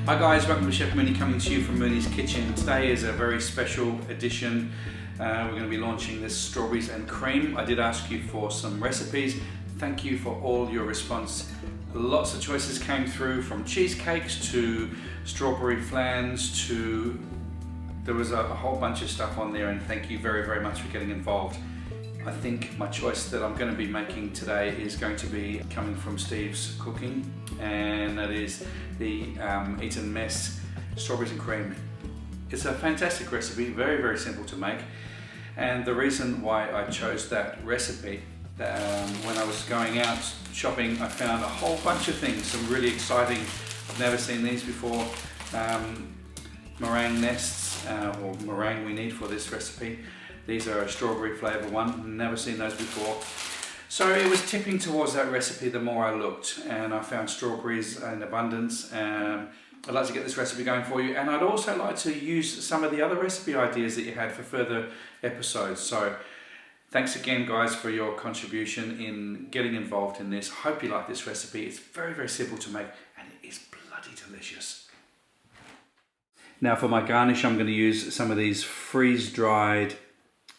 Hi guys, welcome to Chef Mooney coming to you from Mooney's Kitchen. Today is a very special edition. We're going to be launching this strawberries and cream. I did ask you for some recipes. Thank you for all your response. Lots of choices came through, from cheesecakes to strawberry flans to... there was a whole bunch of stuff on there, and thank you very, very much for getting involved. I think my choice that I'm going to be making today is going to be coming from Steve's cooking, and that is the Eton mess strawberries and cream. It's a fantastic recipe, very, very simple to make, and the reason why I chose that recipe, when I was going out shopping, I found a whole bunch of things, some really exciting, I've never seen these before, meringue nests, or meringue we need for this recipe. These are a strawberry flavour one, never seen those before. So it was tipping towards that recipe the more I looked, and I found strawberries in abundance. I'd like to get this recipe going for you, and I'd also like to use some of the other recipe ideas that you had for further episodes. So thanks again guys for your contribution in getting involved in this. Hope you like this recipe. It's very, very simple to make, and it is bloody delicious. Now for my garnish, I'm going to use some of these freeze-dried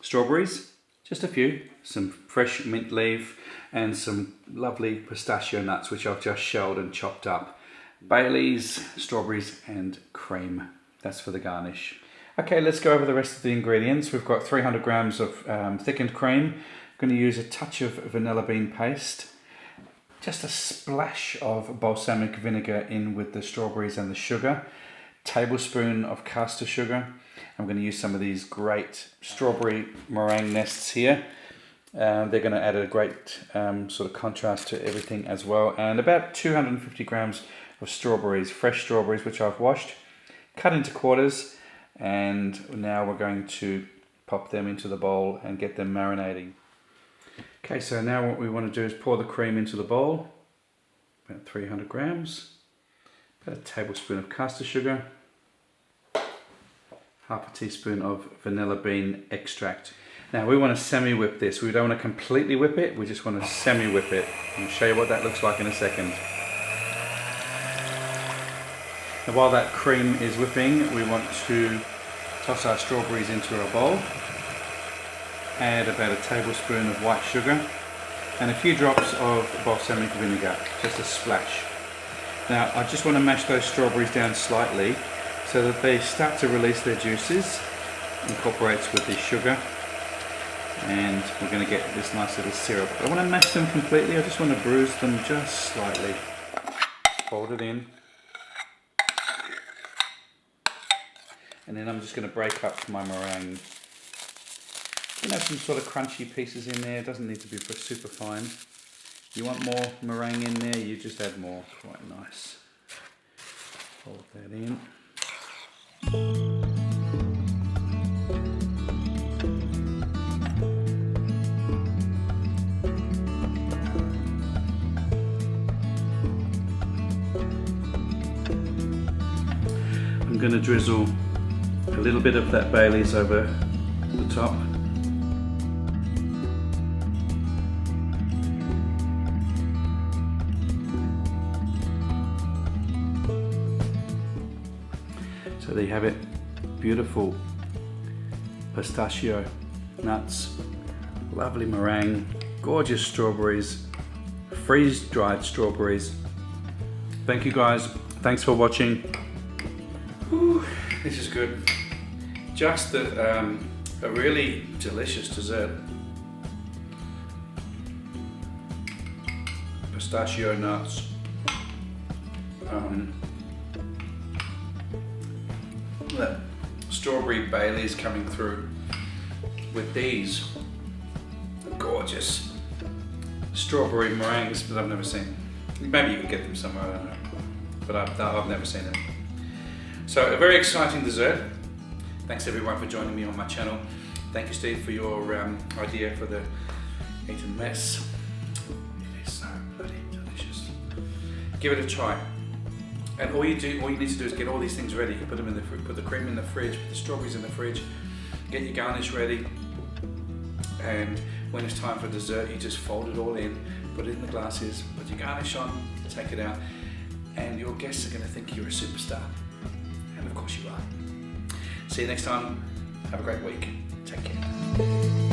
strawberries, just a few, some fresh mint leaf and some lovely pistachio nuts which I've just shelled and chopped up. Baileys, strawberries and cream. That's for the garnish. Okay, let's go over the rest of the ingredients. We've got 300 grams of thickened cream. I'm going to use a touch of vanilla bean paste, just a splash of balsamic vinegar in with the strawberries and the sugar, tablespoon of caster sugar. I'm going to use some of these great strawberry meringue nests here. They're going to add a great sort of contrast to everything as well. And about 250 grams of strawberries, fresh strawberries, which I've washed, cut into quarters. And now we're going to pop them into the bowl and get them marinating. Okay, so now what we want to do is pour the cream into the bowl, about 300 grams, about a tablespoon of caster sugar, half a teaspoon of vanilla bean extract. Now we want to semi-whip this. We don't want to completely whip it, we just want to semi-whip it. I'll show you what that looks like in a second. Now while that cream is whipping, we want to toss our strawberries into a bowl, add about a tablespoon of white sugar and a few drops of balsamic vinegar, just a splash. Now I just want to mash those strawberries down slightly so that they start to release their juices, incorporates with the sugar, and we're going to get this nice little syrup. I want to mash them completely, I just want to bruise them just slightly. Fold it in. And then I'm just going to break up my meringue. You can have some sort of crunchy pieces in there, it doesn't need to be super fine. You want more meringue in there, you just add more, quite nice. Fold that in. I'm going to drizzle a little bit of that Baileys over the top. So there you have it, beautiful pistachio nuts, lovely meringue, gorgeous strawberries, freeze-dried strawberries. Thank you guys, thanks for watching. Ooh, this is good. Just a really delicious dessert. Pistachio nuts. The strawberry Baileys coming through with these gorgeous strawberry meringues that I've never seen. Maybe you can get them somewhere, I don't know, but I've never seen them. So a very exciting dessert. Thanks everyone for joining me on my channel. Thank you Steve for your idea for the Eton mess. It is so bloody delicious. Give it a try. And all you need to do is get all these things ready. You can put them in the put the cream in the fridge, put the strawberries in the fridge, get your garnish ready, and when it's time for dessert, you just fold it all in, put it in the glasses, put your garnish on, take it out. and your guests are going to think you're a superstar. And of course you are. See you next time. Have a great week. Take care.